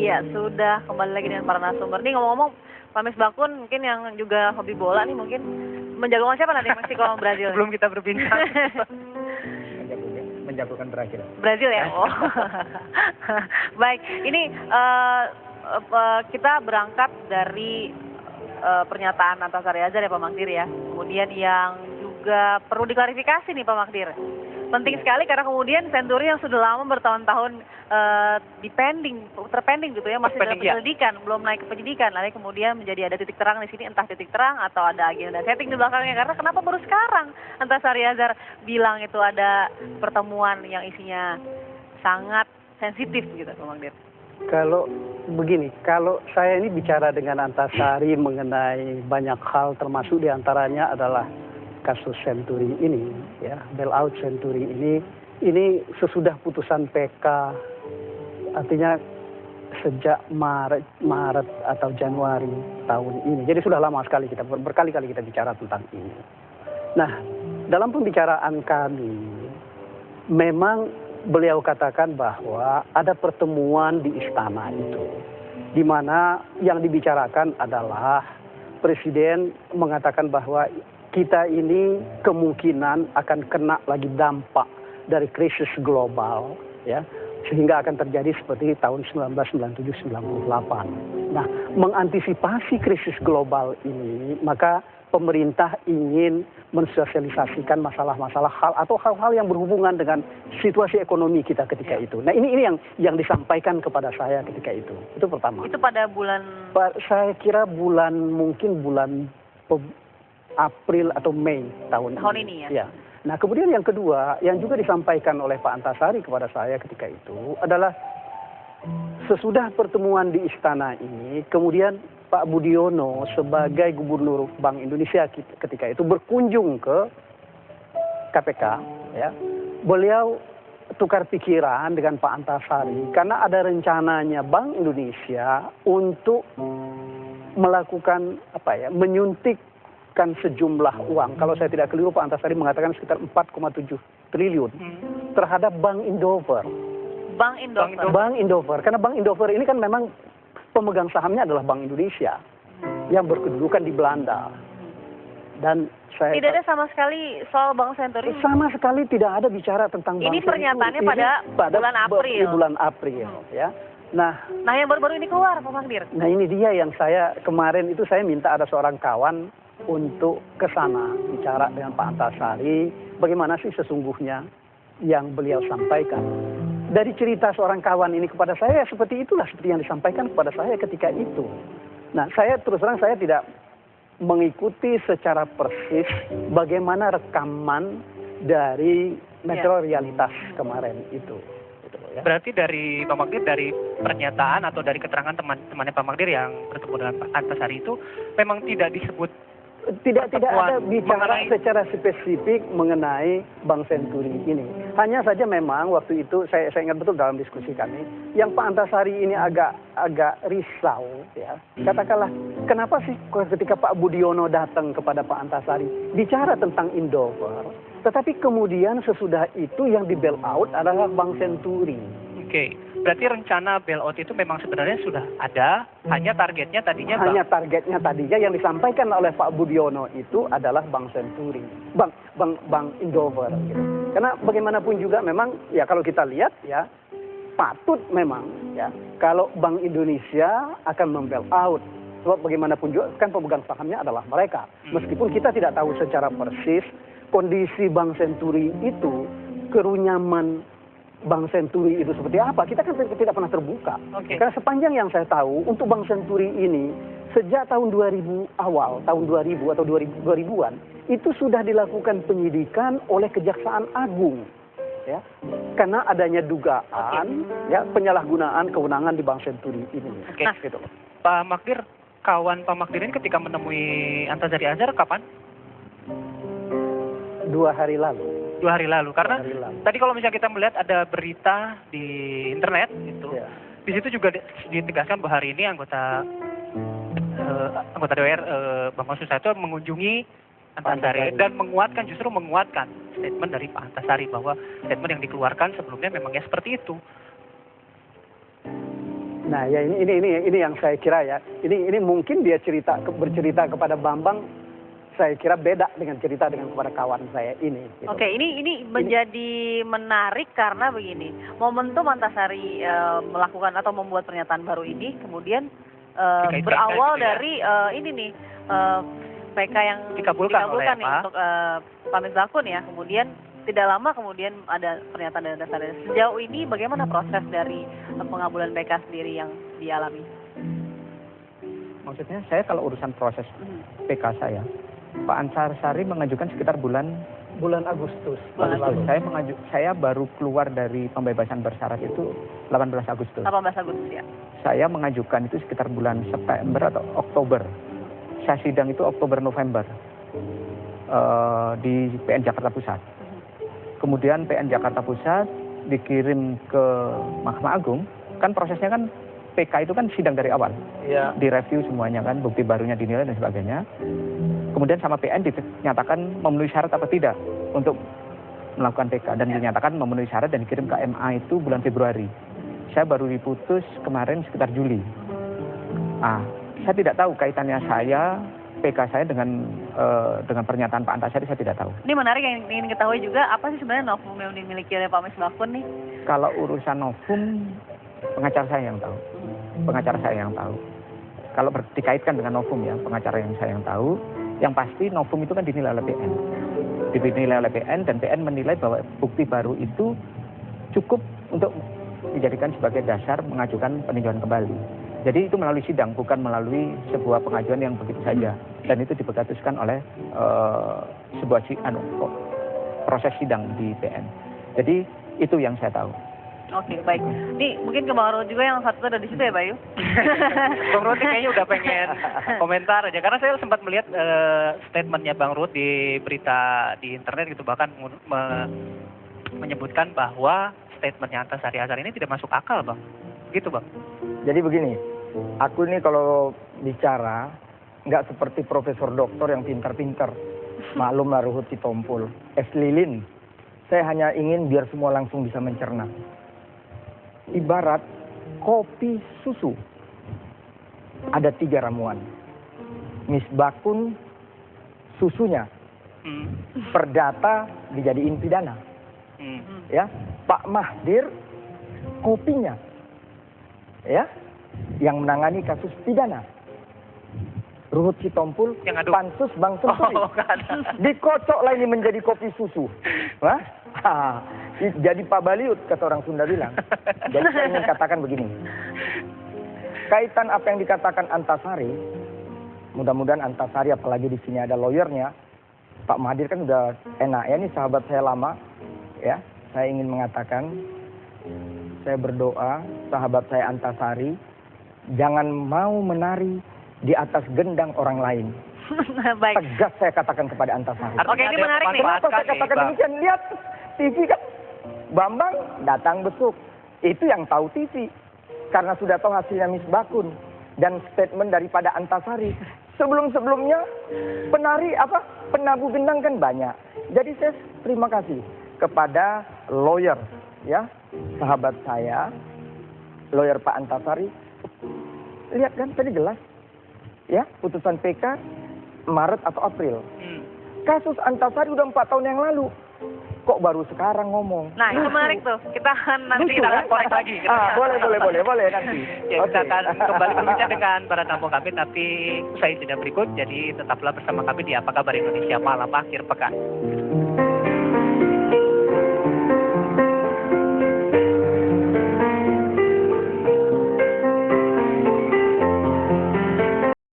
Iya, sudah kembali lagi dengan para narasumber. Nih ngomong-ngomong, Pak Misbakun mungkin yang juga hobi bola nih mungkin menjagokan siapa nanti Meksiko sama Brazil? Sebelum kita berbincang. Menjagokan Brazil. Brazil ya? Oh. Baik, ini kita berangkat dari pernyataan Antasari Azhar ya Pak Magdir ya. Kemudian yang juga perlu diklarifikasi nih Pak Magdir. Penting sekali karena kemudian Senturi yang sudah lama bertahun-tahun terpending gitu ya, masih dalam penyelidikan, belum naik ke penyidikan, lalu kemudian menjadi ada titik terang di sini, entah titik terang atau ada agenda setting di belakangnya. Karena kenapa baru sekarang Antasari Azhar bilang itu ada pertemuan yang isinya sangat sensitif gitu Pak Magdir? Kalau begini, kalau saya ini bicara dengan Antasari mengenai banyak hal, termasuk diantaranya adalah kasus Senturi ini, ya, bailout Senturi ini sesudah putusan PK, artinya sejak Maret atau Januari tahun ini. Jadi sudah lama sekali kita berkali-kali kita bicara tentang ini. Nah, dalam pembicaraan kami memang beliau katakan bahwa ada pertemuan di istana itu, di mana yang dibicarakan adalah Presiden mengatakan bahwa kita ini kemungkinan akan kena lagi dampak dari krisis global, ya, sehingga akan terjadi seperti tahun 1997-98. Nah, mengantisipasi krisis global ini, maka pemerintah ingin mensosialisasikan masalah-masalah hal-hal yang berhubungan dengan situasi ekonomi kita ketika itu. Nah, ini yang disampaikan kepada saya ketika itu. Itu pertama. Itu pada bulan? Saya kira mungkin bulan April atau Mei tahun ini ya? Ya. Nah, kemudian yang kedua yang juga disampaikan oleh Pak Antasari kepada saya ketika itu adalah sesudah pertemuan di istana ini, kemudian Pak Budiono sebagai Gubernur Bank Indonesia ketika itu berkunjung ke KPK, ya. Beliau tukar pikiran dengan Pak Antasari karena ada rencananya Bank Indonesia untuk melakukan menyuntikkan sejumlah uang. Kalau saya tidak keliru Pak Antasari mengatakan sekitar 4,7 triliun terhadap Bank Indover. Bank Indover. Karena Bank Indover ini kan memang pemegang sahamnya adalah Bank Indonesia yang berkedudukan di Belanda. Dan saya tidak ada sama sekali soal Bank Senturi. Sama sekali tidak ada bicara tentang Bank Senturi. Ini pernyataannya pada bulan April. Di bulan April, ya. Nah, yang baru-baru ini keluar Pak Magdir. Nah, ini dia yang saya kemarin itu saya minta ada seorang kawan untuk ke sana bicara dengan Pak Antasari bagaimana sih sesungguhnya yang beliau sampaikan. Dari cerita seorang kawan ini kepada saya seperti itulah seperti yang disampaikan kepada saya ketika itu. Nah, saya terus terang saya tidak mengikuti secara persis bagaimana rekaman dari metro realitas kemarin itu. Ya. Berarti dari Pak Magdir, dari pernyataan atau dari keterangan teman-temannya Pak Magdir yang bertemu dengan Pak Antasari itu memang tidak disebut, tidak ada bicara secara spesifik mengenai Bank Senturi ini. Hanya saja memang waktu itu saya ingat betul dalam diskusi kami, yang Pak Antasari ini agak risau, ya. Katakanlah, kenapa sih ketika Pak Budiono datang kepada Pak Antasari bicara tentang Indover, tetapi kemudian sesudah itu yang di bail out adalah Bank Senturi. Oke. Berarti rencana bailout itu memang sebenarnya sudah ada, hanya targetnya tadinya yang disampaikan oleh Pak Budiono itu adalah Bank Senturi, Bank Indover. Gitu. Karena bagaimanapun juga memang ya kalau kita lihat ya patut memang ya kalau Bank Indonesia akan membail out. Sebab bagaimanapun juga kan pemegang sahamnya adalah mereka. Meskipun kita tidak tahu secara persis kondisi Bank Senturi itu, kerunyaman Bank Senturi itu seperti apa, kita kan tidak pernah terbuka. Karena sepanjang yang saya tahu, untuk Bank Senturi ini, sejak tahun 2000 awal, tahun 2000 atau 2000-an, itu sudah dilakukan penyidikan oleh Kejaksaan Agung. Ya, karena adanya dugaan ya penyalahgunaan kewenangan di Bank Senturi ini. Nah, gitu. Pak Magdir, kawan Pak Magdir ini ketika menemui Antasari Azhar kapan? 2 hari lalu. 2 hari lalu, karena tadi kalau misalnya kita melihat ada berita di internet itu, di situ juga ditegaskan bahwa hari ini anggota DPR Bambang Susatyo mengunjungi Antasari dan justru menguatkan statement dari Pak Antasari bahwa statement yang dikeluarkan sebelumnya memangnya seperti itu. Nah, ya ini yang saya kira ya. Ini mungkin dia bercerita kepada Bambang, saya kira beda dengan cerita dengan kepada kawan saya ini. Gitu. Oke, ini menjadi menarik karena begini, momentum Antasari melakukan atau membuat pernyataan baru ini kemudian berawal dari ini nih PK yang dikabulkan nih untuk Pak Misbakun ya, kemudian tidak lama kemudian ada pernyataan dari Antasari. Sejauh ini bagaimana proses dari pengabulan PK sendiri yang dialami? Maksudnya saya kalau urusan proses PK saya, Pak Antasari mengajukan sekitar bulan Agustus. Saya baru keluar dari pembebasan bersyarat itu 18 Agustus. 18 Agustus ya. Saya mengajukan itu sekitar bulan September atau Oktober. Saya sidang itu Oktober November di PN Jakarta Pusat. Kemudian PN Jakarta Pusat dikirim ke Mahkamah Agung. Kan prosesnya kan PK itu kan sidang dari awal. Ya. Direview semuanya kan, bukti barunya dinilai dan sebagainya. Kemudian sama PN dinyatakan memenuhi syarat apa tidak untuk melakukan PK. Dan dinyatakan memenuhi syarat dan dikirim ke MA itu bulan Februari. Saya baru diputus kemarin sekitar Juli. Saya tidak tahu kaitannya PK saya dengan pernyataan Pak Antasari, saya tidak tahu. Ini menarik yang ingin ketahui juga, apa sih sebenarnya novum yang dimiliki oleh Pak Misbakun nih? Kalau urusan novum, pengacara saya yang tahu. Pengacara saya yang tahu. Kalau dikaitkan dengan novum ya, pengacara yang saya yang tahu. Yang pasti novum itu kan dinilai oleh PN. Dinilai oleh PN dan PN menilai bahwa bukti baru itu cukup untuk dijadikan sebagai dasar mengajukan peninjauan kembali. Jadi itu melalui sidang, bukan melalui sebuah pengajuan yang begitu saja. Dan itu dipegatuskan oleh sebuah proses sidang di PN. Jadi itu yang saya tahu. Oke, baik. Ini mungkin ke Bang Ruhut juga yang satu ada di situ ya, Bayu? Bang Ruhut kayaknya udah pengen komentar aja. Karena saya sempat melihat statementnya Bang Ruhut di berita di internet gitu. Bahkan menyebutkan bahwa statementnya Antasari Azhar ini tidak masuk akal, Bang. Gitu, Bang. Jadi begini, aku ini kalau bicara nggak seperti profesor doktor yang pintar-pintar. Maklum lah Ruhut Sitompul, es lilin. Saya hanya ingin biar semua langsung bisa mencerna. Ibarat kopi susu. Ada 3 ramuan. Misbakun susunya. Perdata dijadiin pidana. Ya, Pak Mahdir kopinya. Ya, yang menangani kasus pidana. Ruhut Sitompul, pansus Bang Senturi. Dikocok lah ini menjadi kopi susu. Jadi Pak Baliut, kata orang Sunda bilang. Jadi saya ingin katakan begini. Kaitan apa yang dikatakan Antasari, mudah-mudahan Antasari apalagi di sini ada lawyernya. Pak Mahdir kan udah enak ya, ini sahabat saya lama. Ya, saya ingin mengatakan, saya berdoa sahabat saya Antasari jangan mau menari di atas gendang orang lain. Baik. Tegas saya katakan kepada Antasari. Oke, ini menarik nih. Kenapa saya katakan demikian? Lihat TV kan, Bambang datang besuk. Itu yang tahu TV. Karena sudah tahu hasilnya Misbakun dan statement daripada Antasari. Sebelum-sebelumnya penabuh gendang kan banyak. Jadi saya terima kasih kepada lawyer ya, sahabat saya, lawyer Pak Antasari. Lihat kan tadi jelas. Ya, putusan PK Maret atau April. Kasus Antasari udah 4 tahun yang lalu. Kok baru sekarang ngomong? Nah, itu menarik tuh. Kita akan korek lagi. Boleh nanti. Ya, kita akan kembali berbincang dengan para tamu kami, tapi usai jeda berikut. Jadi tetaplah bersama kami di Apa Kabar Indonesia Malam Akhir Pekan.